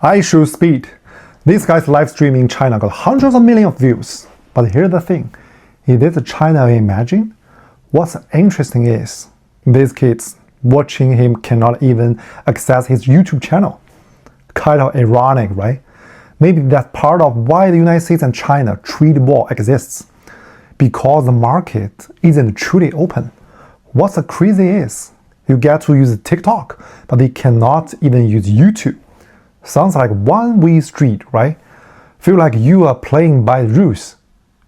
I show speed. This guy's live stream in China got hundreds of millions of views. But here's the thing. Is this China we imagine? What's interesting is, these kids watching him cannot even access his YouTube channel. Kind of ironic, right? Maybe that's part of why the United States and China trade war exists. Because the market isn't truly open. What's the crazy is, you get to use TikTok, but they cannot even use YouTube. Sounds like one-way street, right? Feel like you are playing by the rules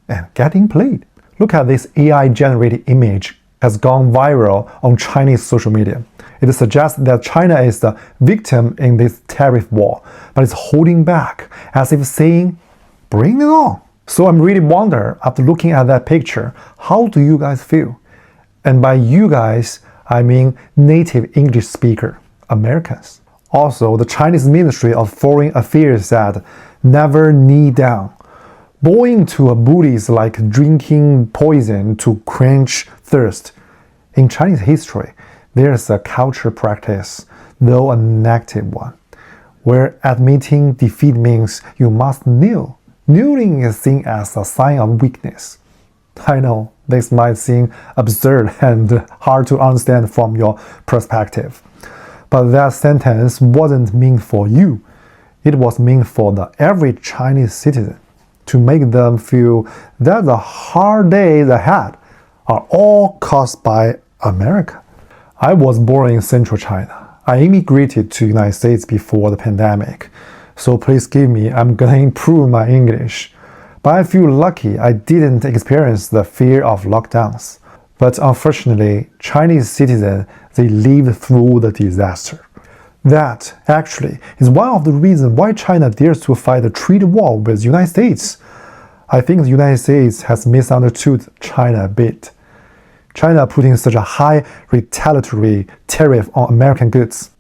and getting played. Look at this AI-generated image has gone viral on Chinese social media. It suggests that China is the victim in this tariff war, but it's holding back, as if saying, bring it on. So I'm really wonder, after looking at that picture, how do you guys feel? And by you guys, I mean native English speaker, Americans. Also, the Chinese Ministry of Foreign Affairs said, never knee down. Bowing to a bully is like drinking poison to quench thirst. In Chinese history, there's a culture practice, though a negative one, where admitting defeat means you must kneel. Kneeling is seen as a sign of weakness. I know this might seem absurd and hard to understand from your perspective, but that sentence wasn't meant for you. It was meant for the average Chinese citizen, to make them feel that the hard days ahead are all caused by America. I was born in Central China. I immigrated to the United States before the pandemic. So please give me, I'm gonna improve my English. But I feel lucky I didn't experience the fear of lockdowns. But unfortunately, Chinese citizens, they lived through the disaster. That, actually, is one of the reasons why China dares to fight a trade war with the United States. I think the United States has misunderstood China a bit. China putting such a high retaliatory tariff on American goods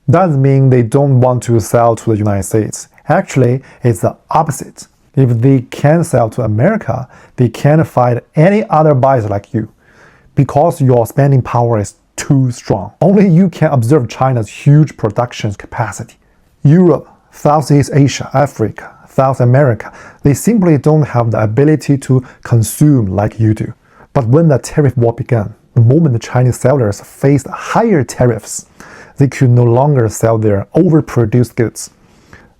doesn't mean they don't want to sell to the United States. Actually, it's the opposite. If they can sell to America, they can't fight any other buyers like you, because your spending power is too strong. Only you can observe China's huge production capacity. Europe, Southeast Asia, Africa, South America, they simply don't have the ability to consume like you do. But when the tariff war began, the moment the Chinese sellers faced higher tariffs, they could no longer sell their overproduced goods.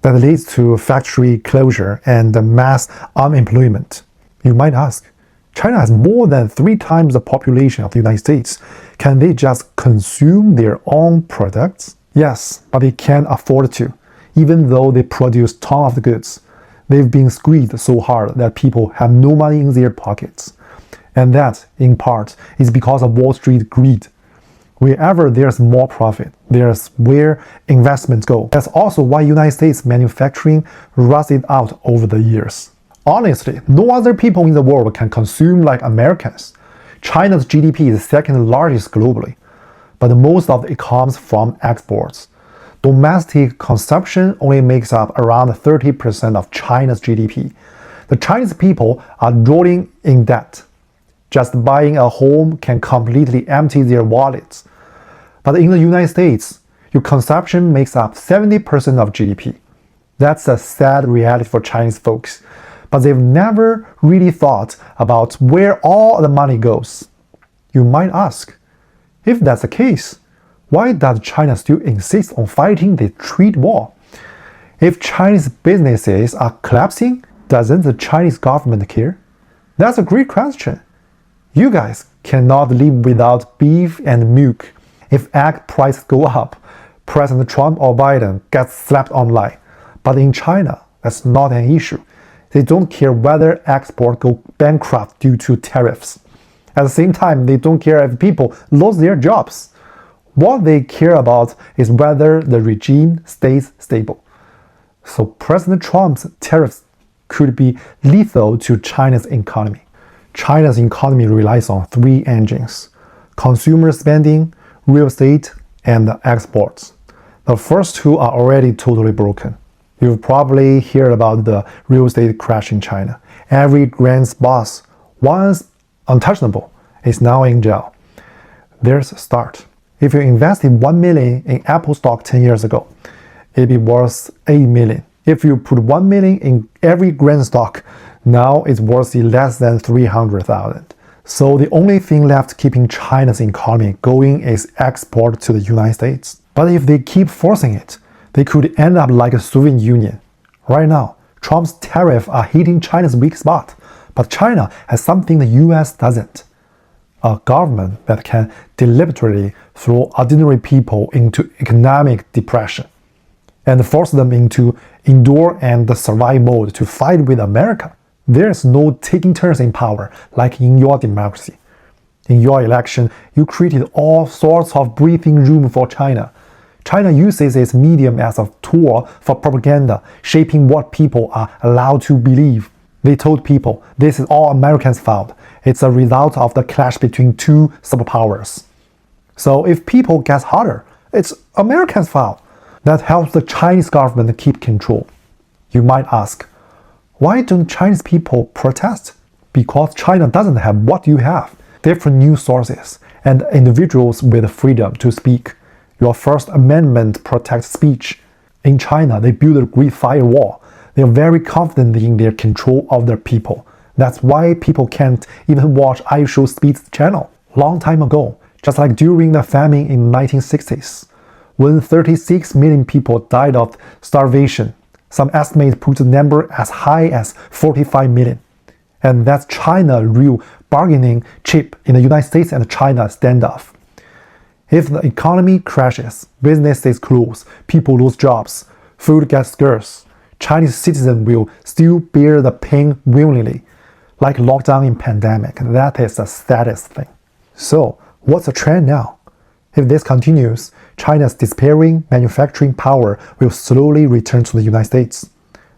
That leads to factory closure and mass unemployment. You might ask, China has more than 3 times the population of the United States. Can they just consume their own products? Yes, but they can't afford to, even though they produce tons of the goods. They've been squeezed so hard that people have no money in their pockets. And that, in part, is because of Wall Street greed. Wherever there's more profit, there's where investments go. That's also why United States manufacturing rusted out over the years. Honestly, no other people in the world can consume like Americans. China's GDP is second largest globally, but most of it comes from exports. Domestic consumption only makes up around 30% of China's GDP. The Chinese people are rolling in debt. Just buying a home can completely empty their wallets. But in the United States, your consumption makes up 70% of GDP. That's a sad reality for Chinese folks. But they've never really thought about where all the money goes. You might ask, if that's the case, why does China still insist on fighting the trade war? If Chinese businesses are collapsing, doesn't the Chinese government care? That's a great question. You guys cannot live without beef and milk. If egg prices go up, President Trump or Biden gets slapped online. But in China, that's not an issue. They don't care whether exports go bankrupt due to tariffs. At the same time, they don't care if people lose their jobs. What they care about is whether the regime stays stable. So President Trump's tariffs could be lethal to China's economy. China's economy relies on 3 engines: consumer spending, real estate, and exports. The first 2 are already totally broken. You've probably heard about the real estate crash in China. Every grand's boss, once untouchable, is now in jail. There's a start. If you invested 1 million in Apple stock 10 years ago, it'd be worth 8 million. If you put 1 million in every Grant stock, now it's worth less than 300,000. So the only thing left keeping China's economy going is export to the United States. But if they keep forcing it, they could end up like a Soviet Union. Right now, Trump's tariffs are hitting China's weak spot, but China has something the U.S. doesn't. A government that can deliberately throw ordinary people into economic depression and force them into endure and survive mode to fight with America. There's no taking turns in power like in your democracy. In your election, you created all sorts of breathing room for China. China uses its medium as a tool for propaganda, shaping what people are allowed to believe. They told people, this is all Americans' fault. It's a result of the clash between two superpowers. So if people get hotter, it's Americans' fault. That helps the Chinese government keep control. You might ask, why don't Chinese people protest? Because China doesn't have what you have. Different news sources and individuals with freedom to speak. Your First Amendment protects speech. In China, they build a great firewall. They are very confident in their control of their people. That's why people can't even watch iShowSpeed's channel. Long time ago, just like during the famine in the 1960s, when 36 million people died of starvation, some estimates put the number as high as 45 million. And that's China's real bargaining chip in the United States and China standoff. If the economy crashes, businesses close, people lose jobs, food gets scarce, Chinese citizens will still bear the pain willingly. Like lockdown in pandemic, that is the saddest thing. So, what's the trend now? If this continues, China's despairing manufacturing power will slowly return to the United States.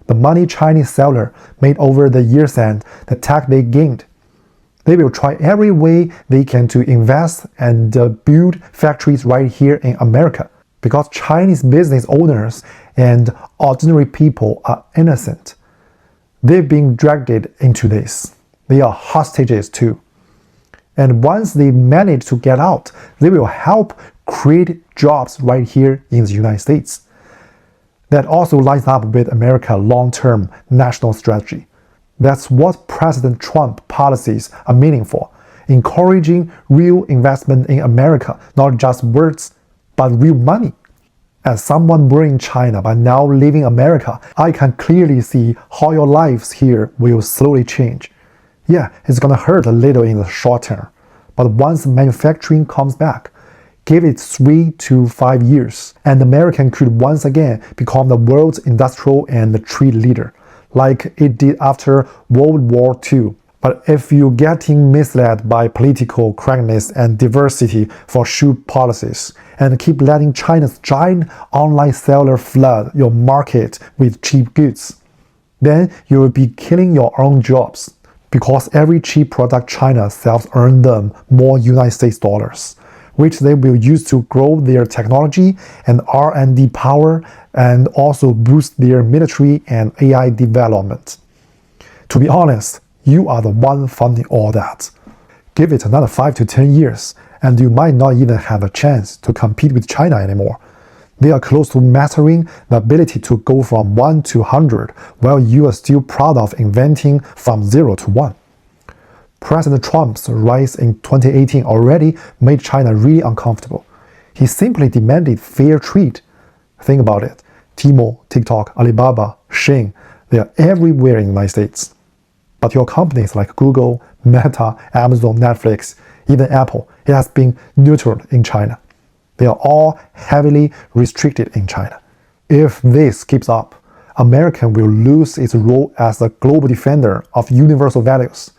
The money Chinese sellers made over the years and the tax they gained, they will try every way they can to invest and build factories right here in America. Because Chinese business owners and ordinary people are innocent. They've been dragged into this. They are hostages too. And once they manage to get out, they will help create jobs right here in the United States. That also lines up with America's long-term national strategy. That's what President Trump's policies are meaningful, encouraging real investment in America, not just words, but real money. As someone born in China but now living in America, I can clearly see how your lives here will slowly change. Yeah, it's gonna hurt a little in the short term, but once manufacturing comes back, give it 3 to 5 years, and America could once again become the world's industrial and trade leader, like it did after World War II. But if you're getting misled by political correctness and diversity for shoe policies, and keep letting China's giant online seller flood your market with cheap goods, then you will be killing your own jobs. Because every cheap product China sells earns them more United States dollars, which they will use to grow their technology and R&D power and also boost their military and AI development. To be honest, you are the one funding all that. Give it another 5 to 10 years, and you might not even have a chance to compete with China anymore. They are close to mastering the ability to go from 1 to 100, while you are still proud of inventing from 0 to 1. President Trump's rise in 2018 already made China really uncomfortable. He simply demanded fair trade. Think about it. Tmall, TikTok, Alibaba, Shein, they are everywhere in the United States. But your companies like Google, Meta, Amazon, Netflix, even Apple, it has been neutral in China. They are all heavily restricted in China. If this keeps up, America will lose its role as a global defender of universal values.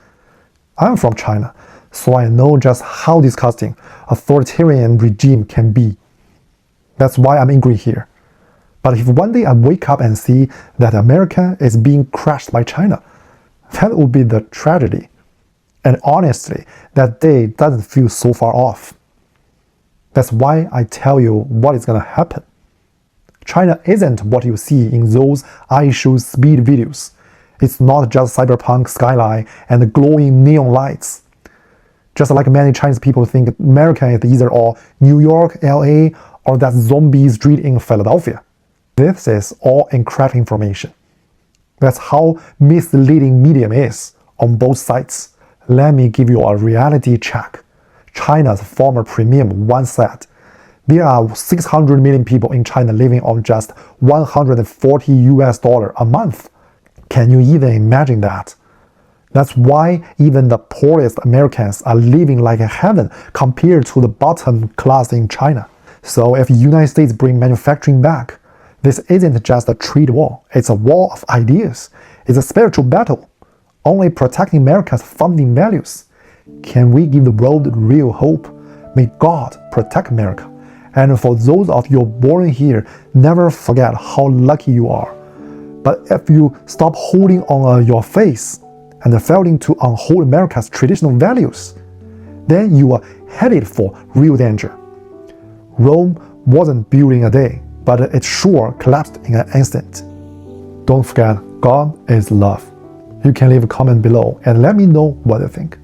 I'm from China, so I know just how disgusting authoritarian regime can be. That's why I'm angry here. But if one day I wake up and see that America is being crushed by China, that would be the tragedy. And honestly, that day doesn't feel so far off. That's why I tell you what is gonna happen. China isn't what you see in those iShowSpeed videos. It's not just cyberpunk skyline and glowing neon lights. Just like many Chinese people think America is either all New York, LA, or that zombie street in Philadelphia. This is all incorrect information. That's how misleading medium is on both sides. Let me give you a reality check. China's former premier once said, there are 600 million people in China living on just $140 a month. Can you even imagine that? That's why even the poorest Americans are living like a heaven compared to the bottom class in China. So if the United States bring manufacturing back, this isn't just a trade war, it's a war of ideas. It's a spiritual battle, only protecting America's founding values. Can we give the world real hope? May God protect America. And for those of you born here, never forget how lucky you are. But if you stop holding on your faith and failing to uphold America's traditional values, then you are headed for real danger. Rome wasn't built in a day, but it sure collapsed in an instant. Don't forget, God is love. You can leave a comment below and let me know what you think.